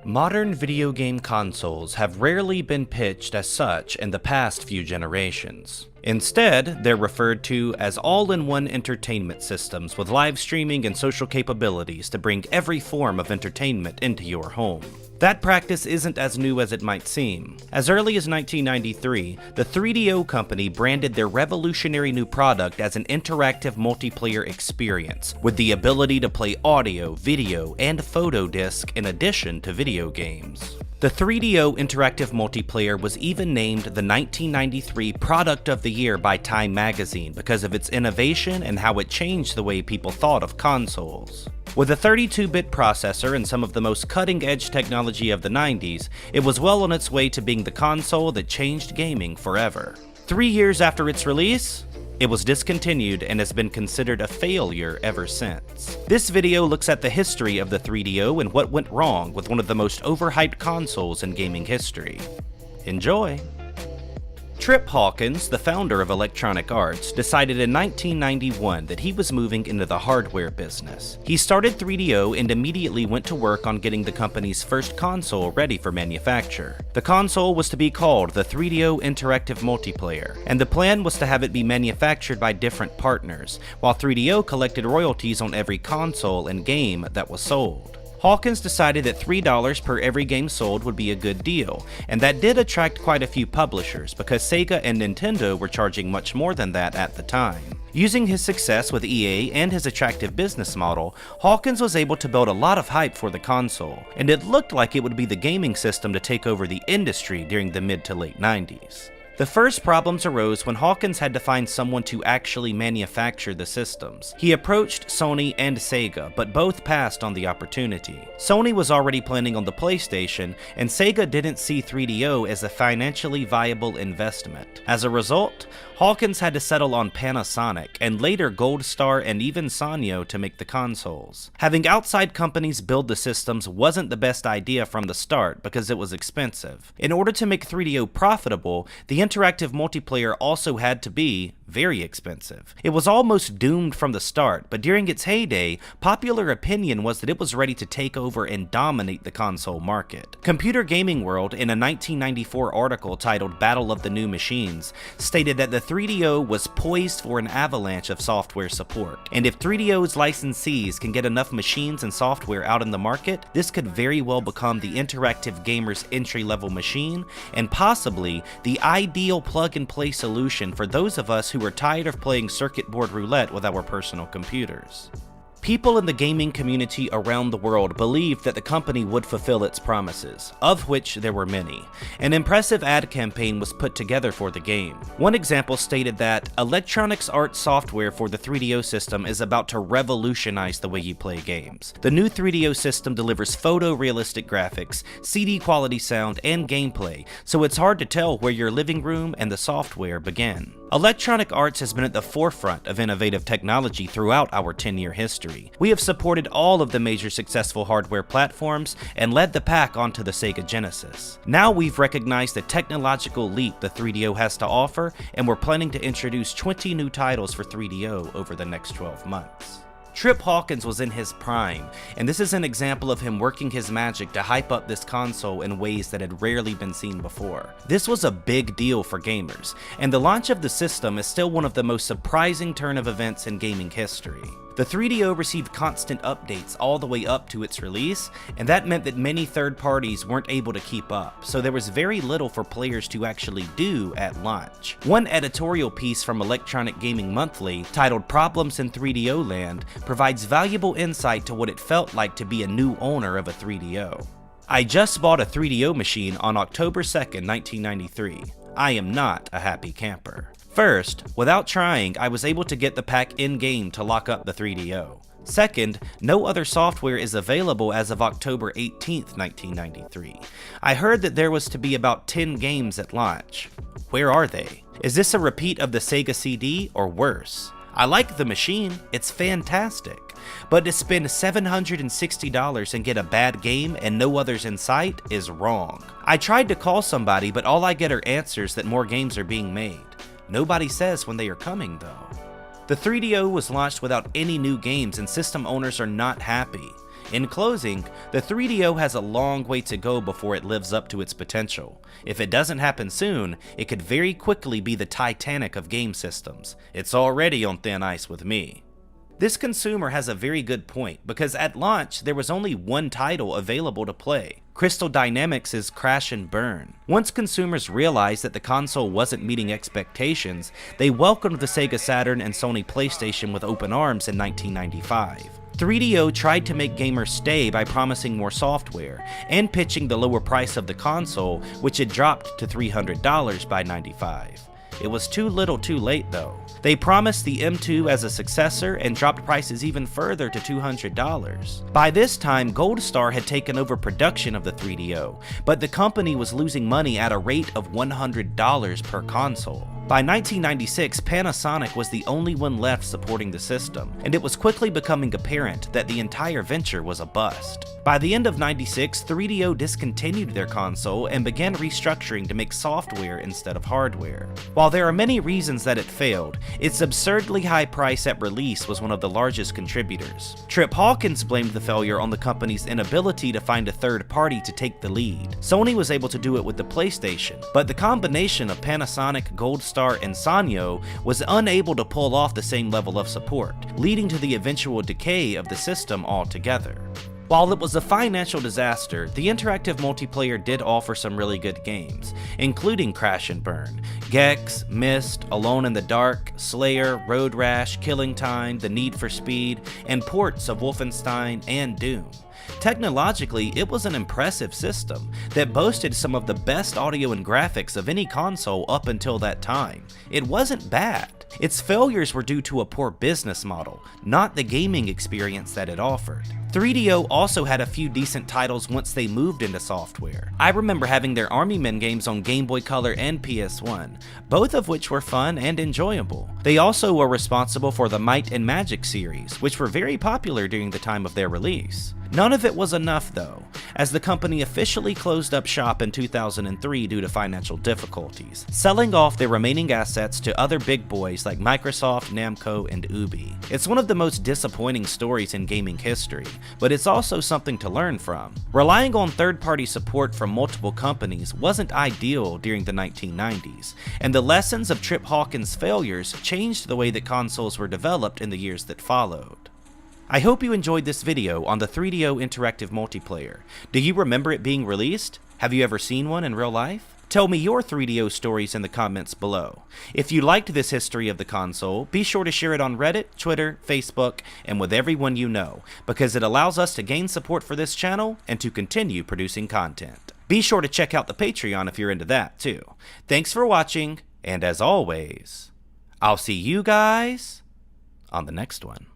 Modern video game consoles have rarely been pitched as such in the past few generations. Instead, they're referred to as all-in-one entertainment systems with live streaming and social capabilities to bring every form of entertainment into your home. That practice isn't as new as it might seem. As early as 1993, the 3DO company branded their revolutionary new product as an interactive multiplayer experience, with the ability to play audio, video, and photo disc in addition to video games. The 3DO Interactive Multiplayer was even named the 1993 Product of the Year by Time magazine because of its innovation and how it changed the way people thought of consoles. With a 32-bit processor and some of the most cutting-edge technology of the 90s, it was well on its way to being the console that changed gaming forever. 3 years after its release, it was discontinued and has been considered a failure ever since. This video looks at the history of the 3DO and what went wrong with one of the most overhyped consoles in gaming history. Enjoy! Trip Hawkins, the founder of Electronic Arts, decided in 1991 that he was moving into the hardware business. He started 3DO and immediately went to work on getting the company's first console ready for manufacture. The console was to be called the 3DO Interactive Multiplayer, and the plan was to have it be manufactured by different partners, while 3DO collected royalties on every console and game that was sold. Hawkins decided that $3 per every game sold would be a good deal, and that did attract quite a few publishers because Sega and Nintendo were charging much more than that at the time. Using his success with EA and his attractive business model, Hawkins was able to build a lot of hype for the console, and it looked like it would be the gaming system to take over the industry during the mid to late 90s. The first problems arose when Hawkins had to find someone to actually manufacture the systems. He approached Sony and Sega, but both passed on the opportunity. Sony was already planning on the PlayStation, and Sega didn't see 3DO as a financially viable investment. As a result, Hawkins had to settle on Panasonic, and later Gold Star and even Sanyo to make the consoles. Having outside companies build the systems wasn't the best idea from the start because it was expensive. In order to make 3DO profitable, the interactive multiplayer also had to be very expensive. It was almost doomed from the start, but during its heyday, popular opinion was that it was ready to take over and dominate the console market. Computer Gaming World, in a 1994 article titled Battle of the New Machines, stated that the 3DO was poised for an avalanche of software support, and if 3DO's licensees can get enough machines and software out in the market, this could very well become the interactive gamer's entry-level machine, and possibly the ideal plug-and-play solution for those of us who are tired of playing circuit board roulette with our personal computers. People in the gaming community around the world believed that the company would fulfill its promises, of which there were many. An impressive ad campaign was put together for the game. One example stated that Electronic Arts software for the 3DO system is about to revolutionize the way you play games. The new 3DO system delivers photorealistic graphics, CD quality sound, and gameplay, so it's hard to tell where your living room and the software begin. Electronic Arts has been at the forefront of innovative technology throughout our 10-year history. We have supported all of the major successful hardware platforms and led the pack onto the Sega Genesis. Now we've recognized the technological leap the 3DO has to offer, and we're planning to introduce 20 new titles for 3DO over the next 12 months. Trip Hawkins was in his prime, and this is an example of him working his magic to hype up this console in ways that had rarely been seen before. This was a big deal for gamers, and the launch of the system is still one of the most surprising turn of events in gaming history. The 3DO received constant updates all the way up to its release, and that meant that many third parties weren't able to keep up, so there was very little for players to actually do at launch. One editorial piece from Electronic Gaming Monthly, titled Problems in 3DO Land, provides valuable insight to what it felt like to be a new owner of a 3DO. I just bought a 3DO machine on October 2nd, 1993. I am not a happy camper. First, without trying, I was able to get the pack in-game to lock up the 3DO. Second, no other software is available as of October 18th, 1993. I heard that there was to be about 10 games at launch. Where are they? Is this a repeat of the Sega CD or worse? I like the machine, it's fantastic, but to spend $760 and get a bad game and no others in sight is wrong. I tried to call somebody, but all I get are answers that more games are being made. Nobody says when they are coming though. The 3DO was launched without any new games and system owners are not happy. In closing, the 3DO has a long way to go before it lives up to its potential. If it doesn't happen soon, it could very quickly be the Titanic of game systems. It's already on thin ice with me. This consumer has a very good point, because at launch there was only one title available to play: Crystal Dynamics' Crash and Burn. Once consumers realized that the console wasn't meeting expectations, they welcomed the Sega Saturn and Sony PlayStation with open arms in 1995. 3DO tried to make gamers stay by promising more software, and pitching the lower price of the console, which had dropped to $300 by '95. It was too little too late though. They promised the M2 as a successor and dropped prices even further to $200. By this time, Gold Star had taken over production of the 3DO, but the company was losing money at a rate of $100 per console. By 1996, Panasonic was the only one left supporting the system, and it was quickly becoming apparent that the entire venture was a bust. By the end of '96, 3DO discontinued their console and began restructuring to make software instead of hardware. While there are many reasons that it failed, its absurdly high price at release was one of the largest contributors. Trip Hawkins blamed the failure on the company's inability to find a third party to take the lead. Sony was able to do it with the PlayStation, but the combination of Panasonic, Gold Star, and Sanyo was unable to pull off the same level of support, leading to the eventual decay of the system altogether. While it was a financial disaster, the interactive multiplayer did offer some really good games, including Crash and Burn, Gex, Myst, Alone in the Dark, Slayer, Road Rash, Killing Time, The Need for Speed, and ports of Wolfenstein and Doom. Technologically, it was an impressive system that boasted some of the best audio and graphics of any console up until that time. It wasn't bad. Its failures were due to a poor business model, not the gaming experience that it offered. 3DO also had a few decent titles once they moved into software. I remember having their Army Men games on Game Boy Color and PS1, both of which were fun and enjoyable. They also were responsible for the Might and Magic series, which were very popular during the time of their release. None of it was enough though, as the company officially closed up shop in 2003 due to financial difficulties, selling off their remaining assets to other big boys like Microsoft, Namco, and Ubi. It's one of the most disappointing stories in gaming history, but it's also something to learn from. Relying on third-party support from multiple companies wasn't ideal during the 1990s, and the lessons of Trip Hawkins' failures changed the way that consoles were developed in the years that followed. I hope you enjoyed this video on the 3DO interactive multiplayer. Do you remember it being released? Have you ever seen one in real life? Tell me your 3DO stories in the comments below. If you liked this history of the console, be sure to share it on Reddit, Twitter, Facebook, and with everyone you know, because it allows us to gain support for this channel and to continue producing content. Be sure to check out the Patreon if you're into that too. Thanks for watching, and as always, I'll see you guys on the next one.